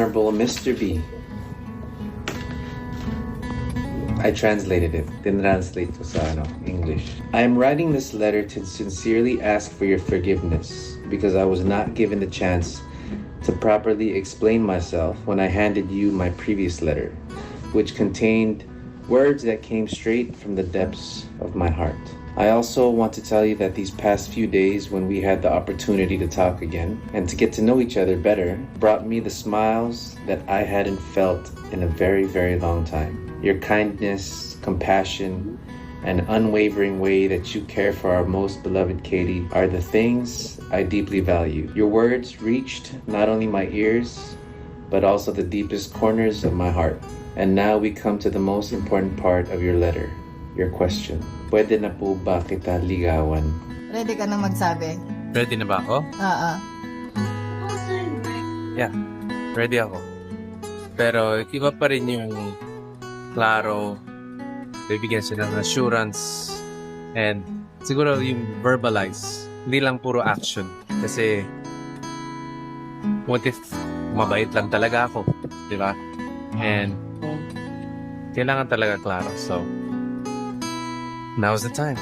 Honorable Mr. B. I translated it. Tinranslate ko sa English. I am writing this letter to sincerely ask for your forgiveness because I was not given the chance to properly explain myself when I handed you my previous letter, which contained words that came straight from the depths of my heart. I also want to tell you that these past few days when we had the opportunity to talk again and to get to know each other better brought me the smiles that I hadn't felt in a very, very long time. Your kindness, compassion, and unwavering way that you care for our most beloved Katie are the things I deeply value. Your words reached not only my ears, but also the deepest corners of my heart. And now we come to the most important part of your letter, your question. Pwede na po ba kita ligawan? Ready ka na magsabi? Ready na ba ako? Oo. Yeah, ready ako. Pero iba pa rin yung klaro, bibigyan sila ng assurance, and siguro yung verbalize, hindi lang puro action. Kasi what if mabait lang talaga ako, di ba? And kailangan talaga klaro. So now's the time.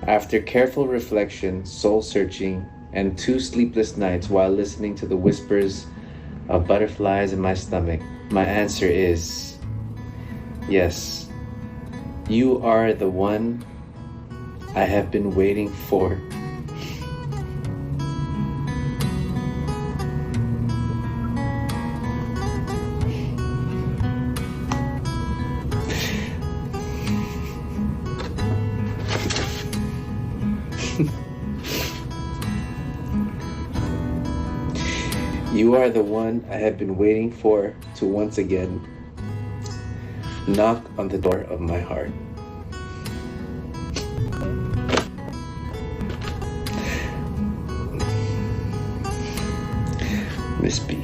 After careful reflection, soul-searching, and 2 sleepless nights while listening to the whispers of butterflies in my stomach, my answer is yes. You are the one I have been waiting for. You are the one I have been waiting for to once again knock on the door of my heart. Miss B.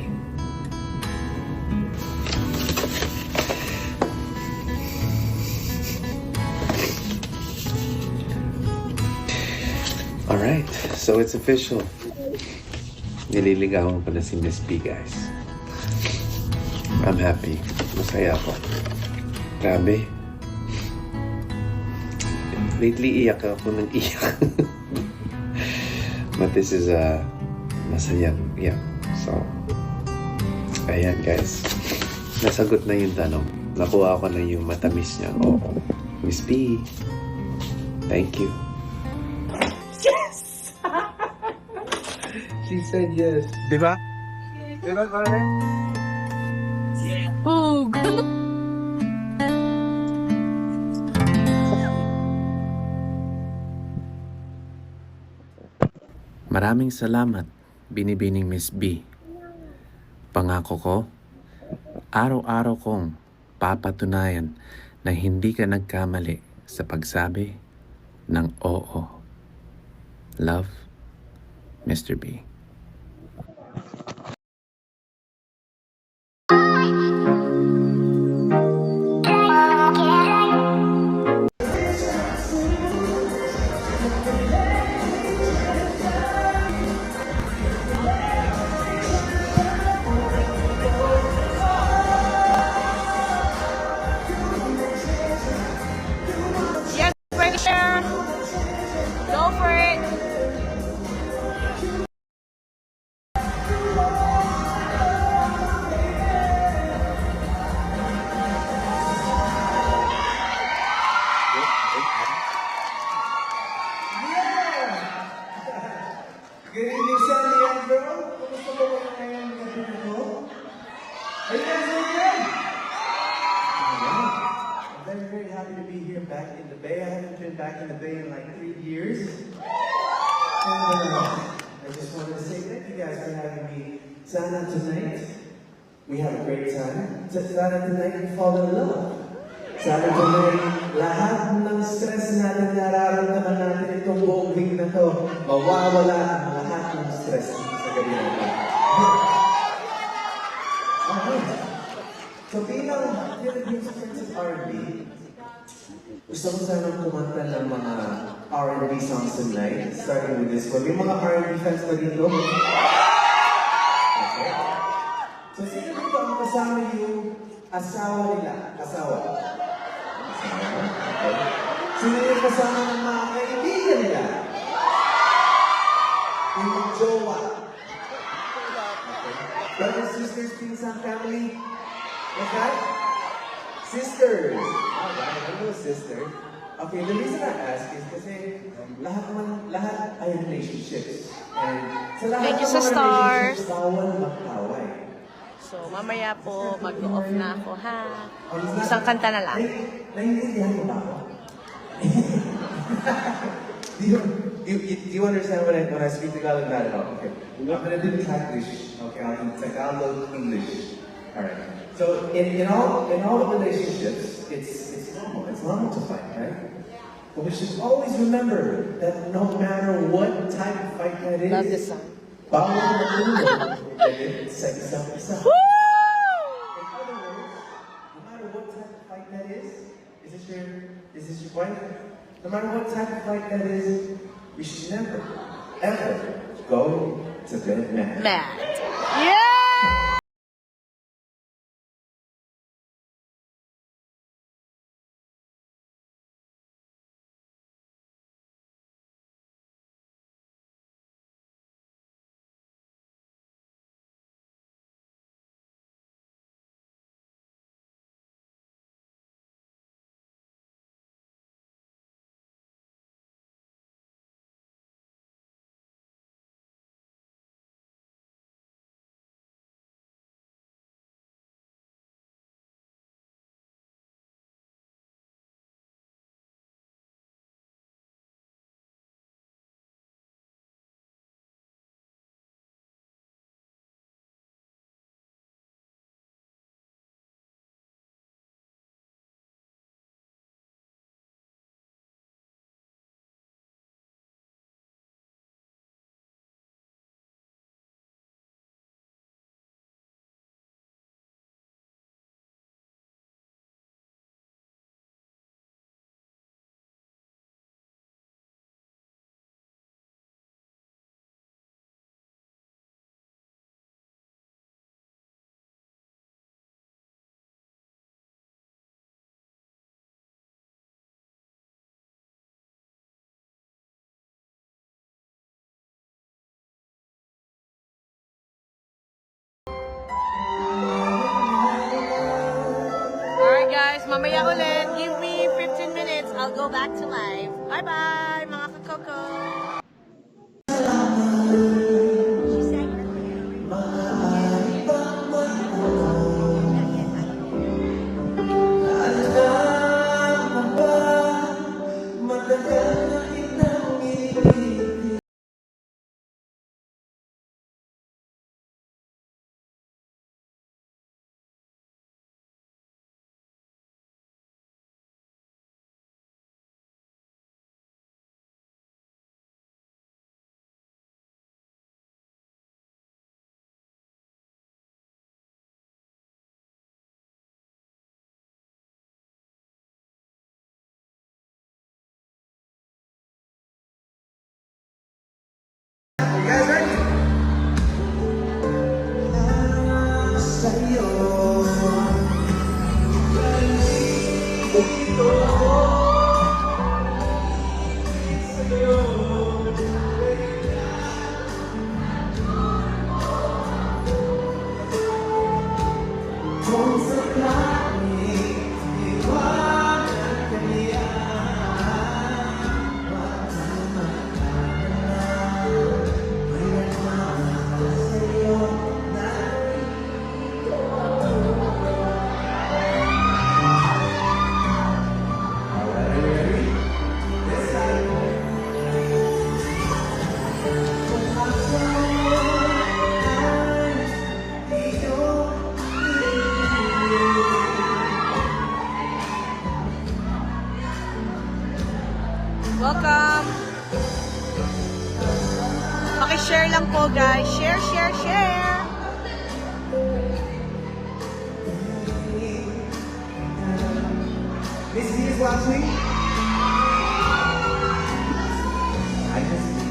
All right, so it's official. Nililigawan ko na si Miss B, guys. I'm happy. Masaya ako. Grabe. Lately, iyak ako ng iyak. But this is a masayang iyak. So, ayan, guys. Nasagot na yung tanong. Nakuha ko na yung matamis niya. Oo. Miss B, thank you. She said yes. Di ba? Di ba, pare? Oh, Maraming salamat, Binibining Miss B. Pangako ko, araw-araw kong papatunayan na hindi ka nagkamali sa pagsabi ng oo. Love, Mr. B. yes, pressure. Go for it. Good evening, Sandy and bro. Kumusta po kayo ngayon gabi na to? Are you guys doing good? I'm very, very happy to be here back in the Bay. I haven't been back in the Bay in like 3 years. And I just wanted to say thank you guys for having me. Sana tonight, we have a great time. Sana tonight, we fall in love. Sana tonight, lahat ng stress natin nararamdaman natin itong buong week na to, mawawala ang lahat ng stress sa gabi na ito. Okay. So bilang Philippine Friends of R&B, gusto ko sanang kumanta ng mga R&B songs tonight, starting with this one. May mga R&B fans ba dito? Okay. So, sino dito ang kasama yung asawa nila? Asawa. Okay. Sino yung kasama ng mga kaibigan nila? Yung jowa. Okay. Brothers, sisters, pinsan, family. What's that? Sisters. Alright, hello sister. Okay, the reason I ask is kasi lahat ay relationships. And sa lahat Thank you ng sa mga stars. relationships, bawal magkaway. So, mamaya po, mag-off na ako, ha? Isang kanta na lang. Naiintindihan mo ba ako? do you understand when I speak Tagalog not at all? Okay. I'm gonna do Taglish. Okay, I'll do Tagalog English. Alright. So in all relationships, it's normal. It's normal to fight, right? But we should always remember that no matter what type of fight that is, Love this song. bawal na ulo. Sa isa. In other words, no matter what type of fight that is this your wife? No matter what type of fight that is, we should never, ever go to bed mad. Mad. Yeah! Alright guys, mamaya ulit. Give me 15 minutes. I'll go back to live. Bye-bye, mga kakoko. You guys ready? Welcome. Paki-share lang po guys. Share, share, share. Missy is watching. I miss you.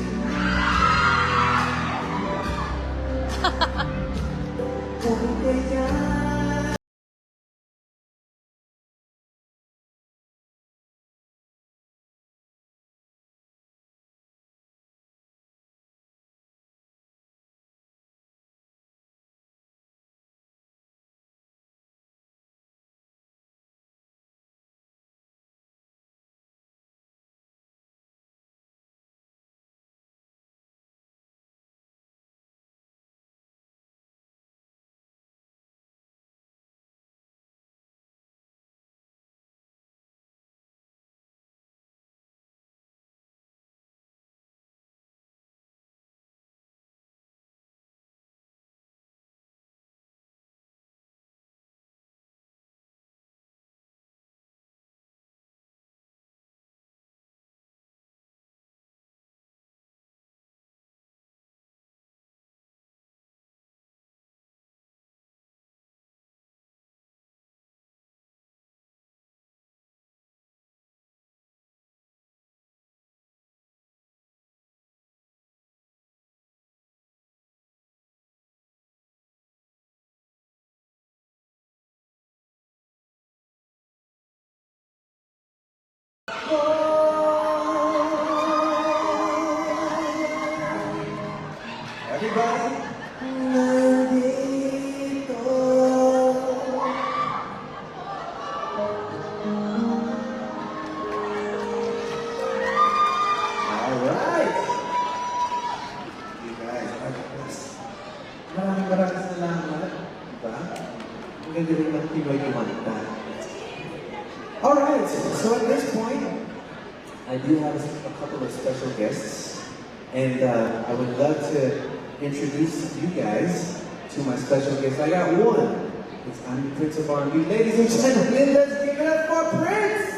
Everybody, nandito. Alright. You guys, maraming salamat. Diba? Ang ganda rin ng Pinoy kumanta. Alright, so at this point, I do have a couple of special guests. And I would love to introduce you guys to my special guest. I got one. It's I'm the Prince of R&B. Ladies and gentlemen, let's give it up for Prince!